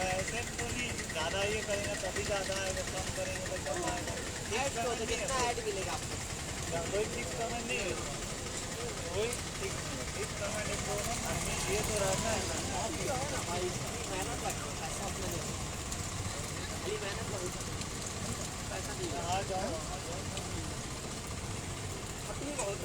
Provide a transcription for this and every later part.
ऐसे तो नहीं, ज़्यादा ये करेंगे तभी ज़्यादा आएगा, कम करेंगे तो कम आएगा। कितना ऐड मिलेगा आपको? कोई फिक्स पेमेंट नहीं है इसमें, कोई फिक्स पेमेंट एक दोनों हमें ये तो रहता है ना। मेहनत लगता है, पैसा अपना नहीं, मेहनत बहुत पैसा नहीं आ जाओ अपनी बहुत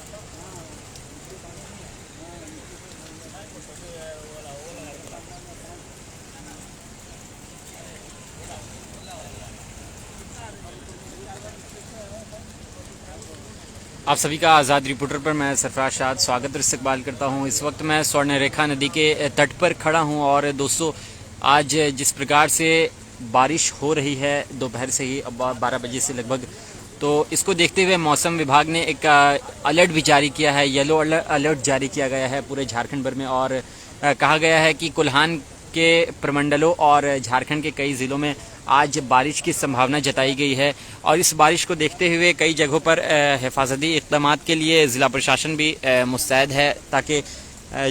आप सभी का आज़ाद रिपोर्टर पर मैं सरफराज शाद स्वागत और इस्तकबाल करता हूं। इस वक्त मैं स्वर्ण रेखा नदी के तट पर खड़ा हूं और दोस्तों आज जिस प्रकार से बारिश हो रही है दोपहर से ही, अब 12 बजे से लगभग, तो इसको देखते हुए मौसम विभाग ने एक अलर्ट भी जारी किया है। येलो अलर्ट जारी किया गया है पूरे झारखंड भर में और कहा गया है कि कोल्हान के प्रमंडलों और झारखंड के कई ज़िलों में आज बारिश की संभावना जताई गई है। और इस बारिश को देखते हुए कई जगहों पर हिफाजती इक़दाम के लिए ज़िला प्रशासन भी मुस्तैद है, ताकि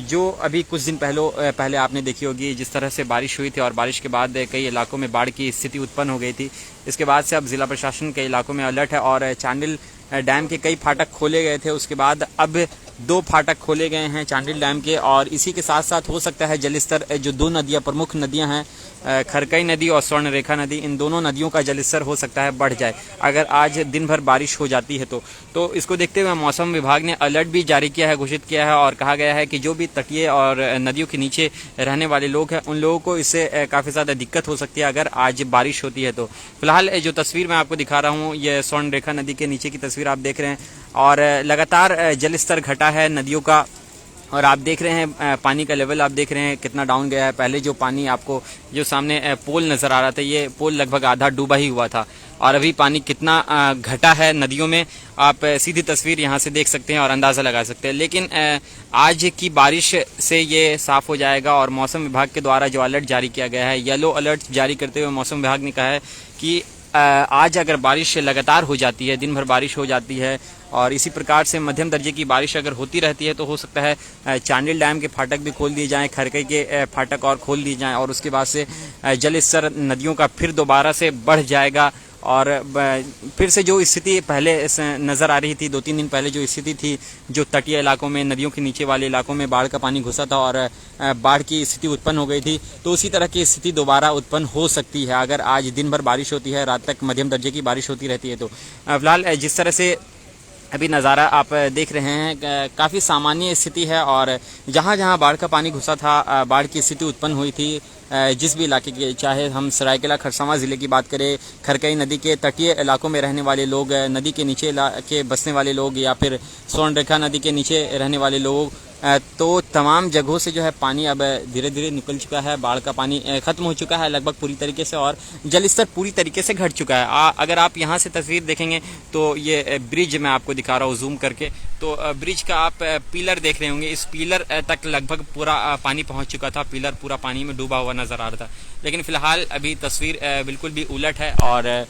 जो अभी कुछ दिन पहले आपने देखी होगी जिस तरह से बारिश हुई थी और बारिश के बाद कई इलाकों में बाढ़ की स्थिति उत्पन्न हो गई थी। इसके बाद से अब ज़िला प्रशासन कई इलाकों में अलर्ट है और चांडिल डैम के कई फाटक खोले गए थे, उसके बाद अब 2 फाटक खोले गए हैं चांडिल डैम के। और इसी के साथ साथ हो सकता है जलस्तर जो 2 नदियां, प्रमुख नदियां हैं खरकई नदी और स्वर्ण रेखा नदी, इन दोनों नदियों का जलस्तर हो सकता है बढ़ जाए अगर आज दिन भर बारिश हो जाती है तो इसको देखते हुए मौसम विभाग ने अलर्ट भी जारी किया है, घोषित किया है और कहा गया है कि जो भी तटीय और नदियों के नीचे रहने वाले लोग हैं उन लोगों को इससे काफ़ी ज़्यादा दिक्कत हो सकती है अगर आज बारिश होती है। तो फिलहाल जो तस्वीर मैं आपको दिखा रहा हूँ ये स्वर्ण रेखा नदी के नीचे की तस्वीर आप देख रहे हैं और लगातार जलस्तर घटा है नदियों का। और आप देख रहे हैं पानी का लेवल आप देख रहे हैं कितना डाउन गया है। पहले जो पानी आपको जो सामने पोल नज़र आ रहा था, ये पोल लगभग आधा डूबा ही हुआ था और अभी पानी कितना घटा है नदियों में आप सीधी तस्वीर यहाँ से देख सकते हैं और अंदाज़ा लगा सकते हैं। लेकिन आज की बारिश से ये साफ़ हो जाएगा और मौसम विभाग के द्वारा जो अलर्ट जारी किया गया है, येलो अलर्ट जारी करते हुए मौसम विभाग ने कहा है कि आज अगर बारिश लगातार हो जाती है, दिन भर बारिश हो जाती है और इसी प्रकार से मध्यम दर्जे की बारिश अगर होती रहती है तो हो सकता है चांडिल डैम के फाटक भी खोल दिए जाएं, खरकई के फाटक और खोल दिए जाएं और उसके बाद से जल स्तर नदियों का फिर दोबारा से बढ़ जाएगा। और फिर से जो स्थिति पहले नज़र आ रही थी 2-3 दिन पहले, जो स्थिति थी जो तटीय इलाकों में, नदियों के नीचे वाले इलाकों में बाढ़ का पानी घुसा था और बाढ़ की स्थिति उत्पन्न हो गई थी, तो उसी तरह की स्थिति दोबारा उत्पन्न हो सकती है अगर आज दिन भर बारिश होती है, रात तक मध्यम दर्जे की बारिश होती रहती है। तो फिलहाल जिस तरह से अभी नज़ारा आप देख रहे हैं काफ़ी सामान्य स्थिति है और जहाँ जहाँ बाढ़ का पानी घुसा था, बाढ़ की स्थिति उत्पन्न हुई थी जिस भी इलाके के, चाहे हम सरायकेला खरसावां ज़िले की बात करें, खरकई नदी के तटीय इलाकों में रहने वाले लोग, नदी के नीचे इलाके बसने वाले लोग या फिर स्वर्ण रेखा नदी के नीचे रहने वाले लोग, तो तमाम जगहों से जो है पानी अब धीरे धीरे निकल चुका है। बाढ़ का पानी ख़त्म हो चुका है लगभग पूरी तरीके से और जलस्तर पूरी तरीके से घट चुका है। अगर आप यहाँ से तस्वीर देखेंगे तो ये ब्रिज मैं आपको दिखा रहा हूँ जूम करके, तो ब्रिज का आप पिलर देख रहे होंगे, इस पिलर तक लगभग पूरा पानी पहुँच चुका था, पिलर पूरा पानी में डूबा हुआ नज़र आ रहा था। लेकिन फिलहाल अभी तस्वीर बिल्कुल भी उलट है और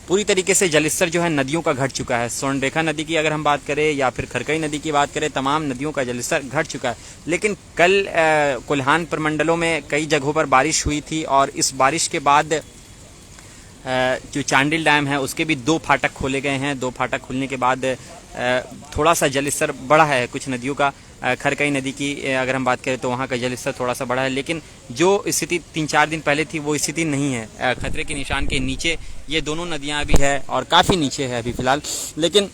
पूरी तरीके से जलस्तर जो है नदियों का घट चुका है। स्वर्ण रेखा नदी की अगर हम बात करें या फिर खरकई नदी की बात करें, तमाम नदियों का जलस्तर घट चुका है। लेकिन कल कोल्हान प्रमंडलों में कई जगहों पर बारिश हुई थी और इस बारिश के बाद जो चांडिल डैम है उसके भी 2 फाटक खोले गए हैं। 2 फाटक खुलने के बाद थोड़ा सा जलस्तर बढ़ा है कुछ नदियों का। खरकई नदी की अगर हम बात करें तो वहाँ का जलस्तर थोड़ा सा बढ़ा है, लेकिन जो स्थिति 3-4 दिन पहले थी वो स्थिति नहीं है। खतरे के निशान के नीचे ये दोनों नदियाँ अभी है और काफ़ी नीचे है अभी फ़िलहाल। लेकिन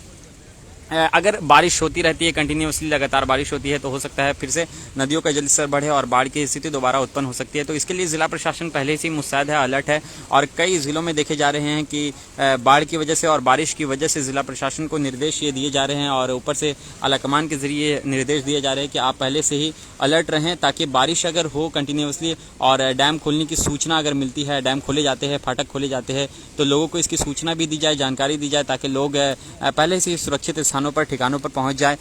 अगर बारिश होती रहती है, कंटिन्यूसली लगातार बारिश होती है, तो हो सकता है फिर से नदियों का जलस्तर बढ़े और बाढ़ की स्थिति दोबारा उत्पन्न हो सकती है। तो इसके लिए ज़िला प्रशासन पहले से ही मुस्तैद है, अलर्ट है और कई ज़िलों में देखे जा रहे हैं कि बाढ़ की वजह से और बारिश की वजह से ज़िला प्रशासन को निर्देश ये दिए जा रहे हैं और ऊपर से आलाकमान के ज़रिए निर्देश दिए जा रहे हैं कि आप पहले से ही अलर्ट रहें, ताकि बारिश अगर हो कंटिन्यूसली और डैम खोलने की सूचना अगर मिलती है, डैम खोले जाते हैं, फाटक खोले जाते हैं, तो लोगों को इसकी सूचना भी दी जाए, जानकारी दी जाए, ताकि लोग पहले से ही सुरक्षित स्थानों पर, ठिकानों पर पहुंच जाए।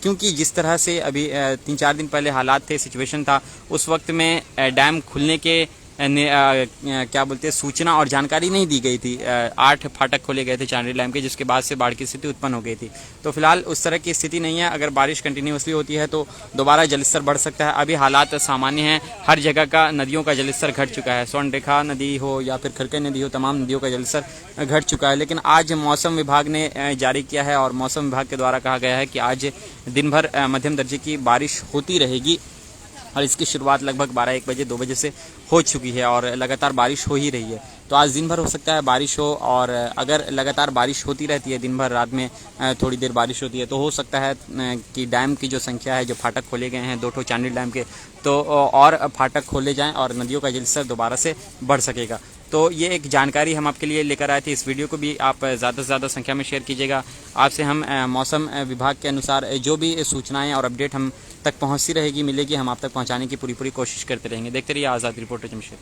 क्योंकि जिस तरह से अभी 3-4 दिन पहले हालात थे, सिचुएशन था, उस वक्त में डैम खुलने के क्या बोलते हैं सूचना और जानकारी नहीं दी गई थी। 8 फाटक खोले गए थे चांडिल डैम के, जिसके बाद से बाढ़ की स्थिति उत्पन्न हो गई थी। तो फिलहाल उस तरह की स्थिति नहीं है। अगर बारिश कंटिन्यूसली होती है तो दोबारा जलस्तर बढ़ सकता है। अभी हालात सामान्य हैं, हर जगह का नदियों का जलस्तर घट चुका है। स्वर्णरेखा नदी हो या फिर खरकई नदी हो, तमाम नदियों का जलस्तर घट चुका है। लेकिन आज मौसम विभाग ने जारी किया है और मौसम विभाग के द्वारा कहा गया है कि आज दिन भर मध्यम दर्जे की बारिश होती रहेगी और इसकी शुरुआत लगभग 12-1 बजे 2 बजे से हो चुकी है और लगातार बारिश हो ही रही है। तो आज दिन भर हो सकता है बारिश हो, और अगर लगातार बारिश होती रहती है दिन भर, रात में थोड़ी देर बारिश होती है, तो हो सकता है कि डैम की जो संख्या है, जो फाटक खोले गए हैं 2 ठो चांडिल डैम के, तो और फाटक खोले जाएं और नदियों का जलस्तर दोबारा से बढ़ सकेगा। तो ये एक जानकारी हम आपके लिए लेकर आए थे। इस वीडियो को भी आप ज़्यादा से ज़्यादा संख्या में शेयर कीजिएगा। आपसे हम मौसम विभाग के अनुसार जो भी सूचनाएं और अपडेट हम तक पहुंचती रहेगी, मिलेगी, हम आप तक पहुंचाने की पूरी कोशिश करते रहेंगे। देखते रहिए आज़ाद रिपोर्टर जमशेद।